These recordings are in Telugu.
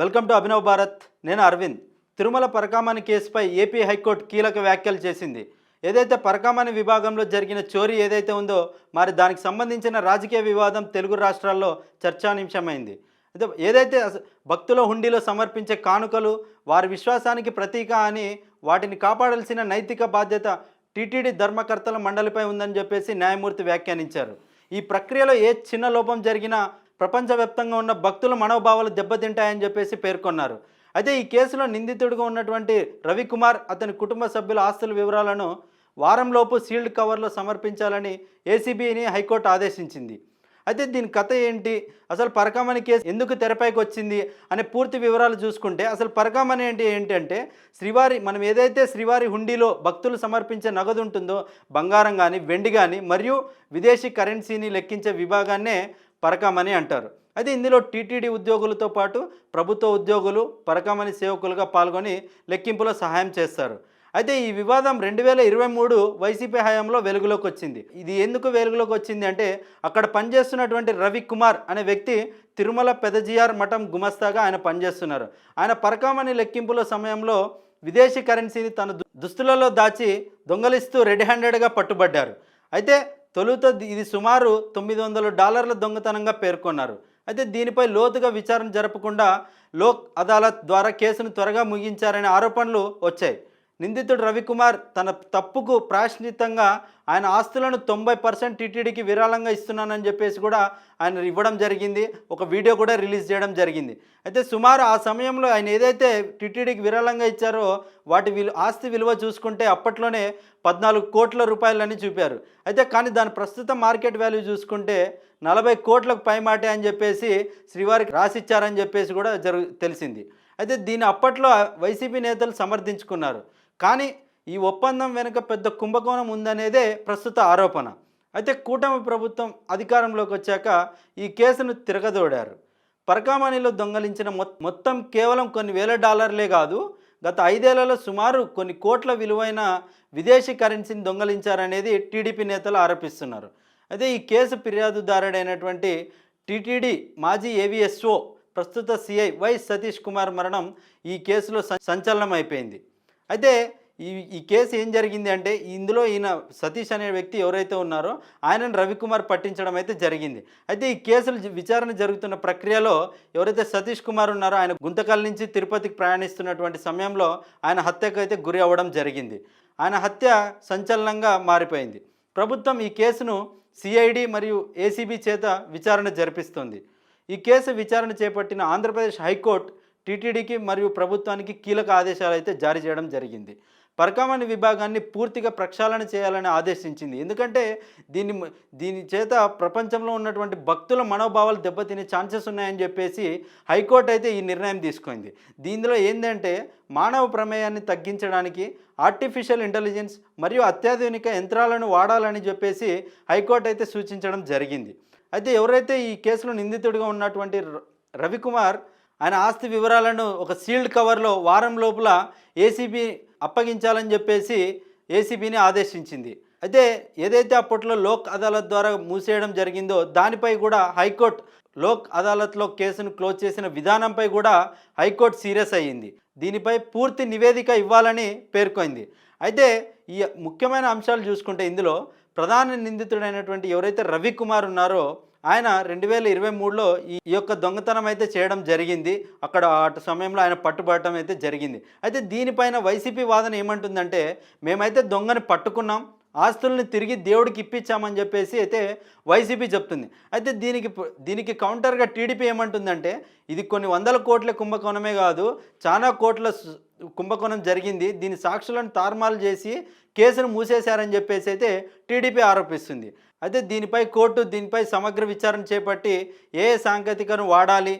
Welcome to Abhinav Bharat. నేను అరవింద్. తిరుమల పరకామణి కేసుపై ఏపీ హైకోర్టు కీలక వ్యాఖ్యలు చేసింది. ఏదైతే పరకామణి విభాగంలో జరిగిన చోరీ ఏదైతే ఉందో మరి దానికి సంబంధించిన రాజకీయ వివాదం తెలుగు రాష్ట్రాల్లో చర్చానింశమైంది. ఏదైతే భక్తుల హుండీలో సమర్పించే కానుకలు వారి విశ్వాసానికి ప్రతీక అని వాటిని కాపాడాల్సిన నైతిక బాధ్యత టీటీడీ ధర్మకర్తల మండలిపై ఉందని చెప్పేసి న్యాయమూర్తి వ్యాఖ్యానించారు. ఈ ప్రక్రియలో ఏ చిన్న లోపం జరిగినా ప్రపంచవ్యాప్తంగా ఉన్న భక్తుల మనోభావాలు దెబ్బతింటాయని చెప్పేసి పేర్కొన్నారు. అయితే ఈ కేసులో నిందితుడిగా ఉన్నటువంటి రవికుమార్ అతని కుటుంబ సభ్యుల ఆస్తుల వివరాలను వారంలోపు సీల్డ్ కవర్లో సమర్పించాలని ఏసీబీని హైకోర్టు ఆదేశించింది. అయితే దీని కథ ఏంటి, అసలు పరకామణి కేసు ఎందుకు తెరపైకి వచ్చింది అనే పూర్తి వివరాలు చూసుకుంటే అసలు పరకామణి ఏంటంటే శ్రీవారి మనం ఏదైతే శ్రీవారి హుండీలో భక్తులు సమర్పించే నగదు ఉంటుందో బంగారం కానీ వెండి కానీ మరియు విదేశీ కరెన్సీని లెక్కించే విభాగాన్నే పరకామణి అంటారు. అయితే ఇందులో టీటీడీ ఉద్యోగులతో పాటు ప్రభుత్వ ఉద్యోగులు పరకామణి సేవకులుగా పాల్గొని లెక్కింపులో సహాయం చేస్తారు. అయితే ఈ వివాదం 2023 వైసీపీ హయాంలో వెలుగులోకి వచ్చింది. ఇది ఎందుకు వెలుగులోకి వచ్చింది అంటే అక్కడ పనిచేస్తున్నటువంటి రవికుమార్ అనే వ్యక్తి తిరుమల పెదజియార్ మఠం గుమస్తాగా ఆయన పనిచేస్తున్నారు. ఆయన పరకామణి లెక్కింపుల సమయంలో విదేశీ కరెన్సీని తన దుస్తులలో దాచి దొంగలిస్తూ రెడ్ హ్యాండెడ్గా పట్టుబడ్డారు. అయితే తొలుత ఇది సుమారు $900 దొంగతనంగా పేర్కొన్నారు. అయితే దీనిపై లోతుగా విచారణ జరపకుండా లోక్ అదాలత్ ద్వారా కేసును త్వరగా ముగించారనే ఆరోపణలు వచ్చాయి. నిందితుడు రవికుమార్ తన తప్పుకు ప్రాయశ్చిత్తంగా ఆయన ఆస్తులను 90% టీటీడీకి విరాళంగా ఇస్తున్నానని చెప్పేసి కూడా ఆయన ఇవ్వడం జరిగింది. ఒక వీడియో కూడా రిలీజ్ చేయడం జరిగింది. అయితే సుమారు ఆ సమయంలో ఆయన ఏదైతే టీటీడీకి విరాళంగా ఇచ్చారో వాటి ఆస్తి విలువ చూసుకుంటే అప్పట్లోనే 14 కోట్ల రూపాయలని చూపారు. అయితే కానీ దాని ప్రస్తుత మార్కెట్ వాల్యూ చూసుకుంటే 40 కోట్లకు పైమాటే అని చెప్పేసి శ్రీవారికి రాసిచ్చారని చెప్పేసి కూడా తెలిసింది. అయితే దీన్ని అప్పట్లో వైసీపీ నేతలు సమర్థించుకున్నారు. కానీ ఈ ఒప్పందం వెనుక పెద్ద కుంభకోణం ఉందనేదే ప్రస్తుత ఆరోపణ. అయితే కూటమి ప్రభుత్వం అధికారంలోకి వచ్చాక ఈ కేసును తిరగదోడారు. పరకామణిలో దొంగలించిన మొత్తం కేవలం కొన్ని వేల డాలర్లే కాదు, గత 5 ఏళ్లలో సుమారు కొన్ని కోట్ల విలువైన విదేశీ కరెన్సీని దొంగలించారనేది టీడీపీ నేతలు ఆరోపిస్తున్నారు. అయితే ఈ కేసు ఫిర్యాదుదారుడైనటువంటి టీటీడీ మాజీ ఏవీఎస్ఓ ప్రస్తుత సిఐ వై సతీష్ కుమార్ మరణం ఈ కేసులో సంచలనం అయిపోయింది. అయితే ఈ కేసు ఏం జరిగింది అంటే ఇందులో ఈయన సతీష్ అనే వ్యక్తి ఎవరైతే ఉన్నారో ఆయనను రవికుమార్ పట్టించడం అయితే జరిగింది. అయితే ఈ కేసులు విచారణ జరుగుతున్న ప్రక్రియలో ఎవరైతే సతీష్ కుమార్ ఉన్నారో ఆయన గుంతకల్ నుంచి తిరుపతికి ప్రయాణిస్తున్నటువంటి సమయంలో ఆయన హత్యకు అయితే గురి అవ్వడం జరిగింది. ఆయన హత్య సంచలనంగా మారిపోయింది. ప్రభుత్వం ఈ కేసును సిఐడి మరియు ఏసీబీ చేత విచారణ జరిపిస్తుంది. ఈ కేసు విచారణ చేపట్టిన ఆంధ్రప్రదేశ్ హైకోర్టు టీటీడీకి మరియు ప్రభుత్వానికి కీలక ఆదేశాలు అయితే జారీ చేయడం జరిగింది. పరకామణి విభాగాన్ని పూర్తిగా ప్రక్షాళన చేయాలని ఆదేశించింది. ఎందుకంటే దీని చేత ప్రపంచంలో ఉన్నటువంటి భక్తుల మనోభావాలు దెబ్బతినే ఛాన్సెస్ ఉన్నాయని చెప్పేసి హైకోర్టు అయితే ఈ నిర్ణయం తీసుకుంది. దీనిలో ఏంటంటే మానవ ప్రమేయాన్ని తగ్గించడానికి ఆర్టిఫిషియల్ ఇంటెలిజెన్స్ మరియు అత్యాధునిక యంత్రాలను వాడాలని చెప్పేసి హైకోర్టు అయితే సూచించడం జరిగింది. అయితే ఎవరైతే ఈ కేసులో నిందితుడిగా ఉన్నటువంటి రవికుమార్ ఆయన ఆస్తి వివరాలను ఒక సీల్డ్ కవర్లో వారం లోపల ఏసీబీ అప్పగించాలని చెప్పేసి ఏసీబీని ఆదేశించింది. అయితే ఏదైతే అప్పట్లో లోక్ అదాలత్ ద్వారా మూసేయడం జరిగిందో దానిపై కూడా హైకోర్టు లోక్ అదాలత్లో కేసును క్లోజ్ చేసిన విధానంపై కూడా హైకోర్టు సీరియస్ అయ్యింది. దీనిపై పూర్తి నివేదిక ఇవ్వాలని పేర్కొంది. అయితే ఈ ముఖ్యమైన అంశాలు చూసుకుంటే ఇందులో ప్రధాన నిందితుడైనటువంటి ఎవరైతే రవికుమార్ ఉన్నారో ఆయన 2023లో ఈ యొక్క దొంగతనం అయితే చేయడం జరిగింది. అక్కడ ఆ సమయంలో ఆయన పట్టుబడటం అయితే జరిగింది. అయితే దీనిపైన వైసీపీ వాదన ఏమంటుందంటే మేమైతే దొంగని పట్టుకున్నాం, ఆస్తుల్ని తిరిగి దేవుడికి ఇప్పించామని చెప్పేసి అయితే వైసీపీ చెప్తుంది. అయితే దీనికి కౌంటర్గా టీడీపీ ఏమంటుందంటే ఇది కొన్ని వందల కోట్ల కుంభకోణమే కాదు, చాలా కోట్ల కుంభకోణం జరిగింది, దీని సాక్షులను తారుమారు చేసి కేసును మూసేశారని చెప్పేసి అయితే టీడీపీ ఆరోపిస్తుంది. అయితే దీనిపై సమగ్ర విచారణ చేపట్టి ఏ సాంకేతికను వాడాలి,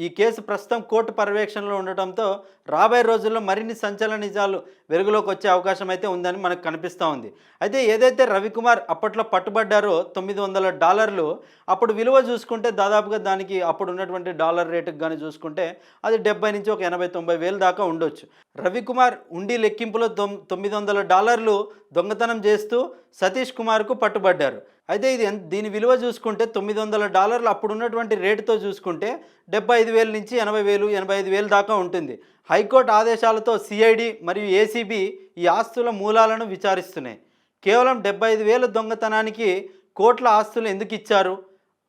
ఈ కేసు ప్రస్తుతం కోర్టు పర్యవేక్షణలో ఉండటంతో రాబోయే రోజుల్లో మరిన్ని సంచలన నిజాలు వెలుగులోకి వచ్చే అవకాశం అయితే ఉందని మనకు కనిపిస్తూ ఉంది. అయితే ఏదైతే రవికుమార్ అప్పట్లో పట్టుబడ్డారో $900 అప్పుడు విలువ చూసుకుంటే దాదాపుగా దానికి అప్పుడు ఉన్నటువంటి డాలర్ రేటుకు కానీ చూసుకుంటే అది 70 నుంచి ఒక 80-90 వేలు దాకా ఉండొచ్చు. రవికుమార్ ఉండి లెక్కింపులో $900 దొంగతనం చేస్తూ సతీష్ కుమార్కు పట్టుబడ్డారు. అయితే దీని విలువ చూసుకుంటే $900 అప్పుడు ఉన్నటువంటి రేటుతో చూసుకుంటే 75,000 నుంచి 80,000 85,000 దాకా ఉంటుంది. హైకోర్టు ఆదేశాలతో సిఐడి మరియు ఏసీబీ ఈ ఆస్తుల మూలాలను విచారిస్తున్నాయి. కేవలం 75,000 దొంగతనానికి కోట్ల ఆస్తులు ఎందుకు ఇచ్చారు?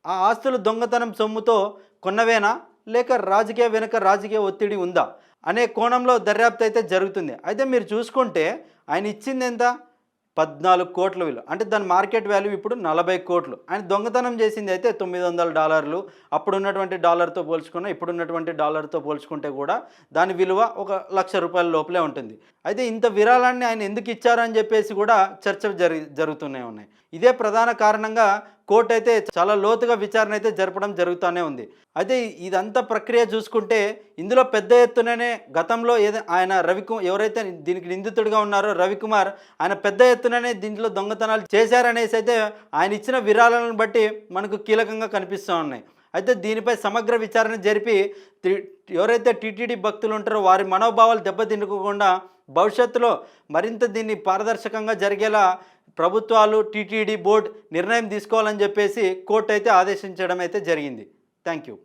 ఆ ఆస్తులు దొంగతనం సొమ్ముతో కొన్నవేనా, లేక రాజకీయ ఒత్తిడి ఉందా అనే కోణంలో దర్యాప్తు అయితే జరుగుతుంది. అయితే మీరు చూసుకుంటే ఆయన ఇచ్చింది ఎంత? 14 కోట్ల విలువ, అంటే దాని మార్కెట్ వాల్యూ ఇప్పుడు 40 కోట్లు. ఆయన దొంగతనం చేసింది అయితే $900. అప్పుడు ఉన్నటువంటి డాలర్తో పోల్చుకున్న ఇప్పుడున్నటువంటి డాలర్తో పోల్చుకుంటే కూడా దాని విలువ ఒక ₹1,00,000 లోపలే ఉంటుంది. అయితే ఇంత విరాళాన్ని ఆయన ఎందుకు ఇచ్చారని చెప్పేసి కూడా చర్చలు జరుగుతూనే ఉన్నాయి. ఇదే ప్రధాన కారణంగా కోర్టు అయితే చాలా లోతుగా విచారణ అయితే జరపడం జరుగుతూనే ఉంది. అయితే ఇదంతా ప్రక్రియ చూసుకుంటే ఇందులో పెద్ద ఎత్తుననే గతంలో ఆయన ఎవరైతే దీనికి నిందితుడిగా ఉన్నారో రవికుమార్, ఆయన పెద్ద ఎత్తుననే దీంట్లో దొంగతనాలు చేశారనేసి అయితే ఆయన ఇచ్చిన విరాళాలను బట్టి మనకు కీలకంగా కనిపిస్తూ ఉన్నాయి. అయితే దీనిపై సమగ్ర విచారణ జరిపి ఎవరైతే టీటీడీ భక్తులు ఉంటారో వారి మనోభావాలు దెబ్బతినకుండా భవిష్యత్తులో మరింత దీన్ని పారదర్శకంగా జరిగేలా ప్రభుత్వాలు, టీటీడీ బోర్డు నిర్ణయం తీసుకోవాలని చెప్పేసి కోర్టు అయితే ఆదేశించడం అయితే జరిగింది. Thank you.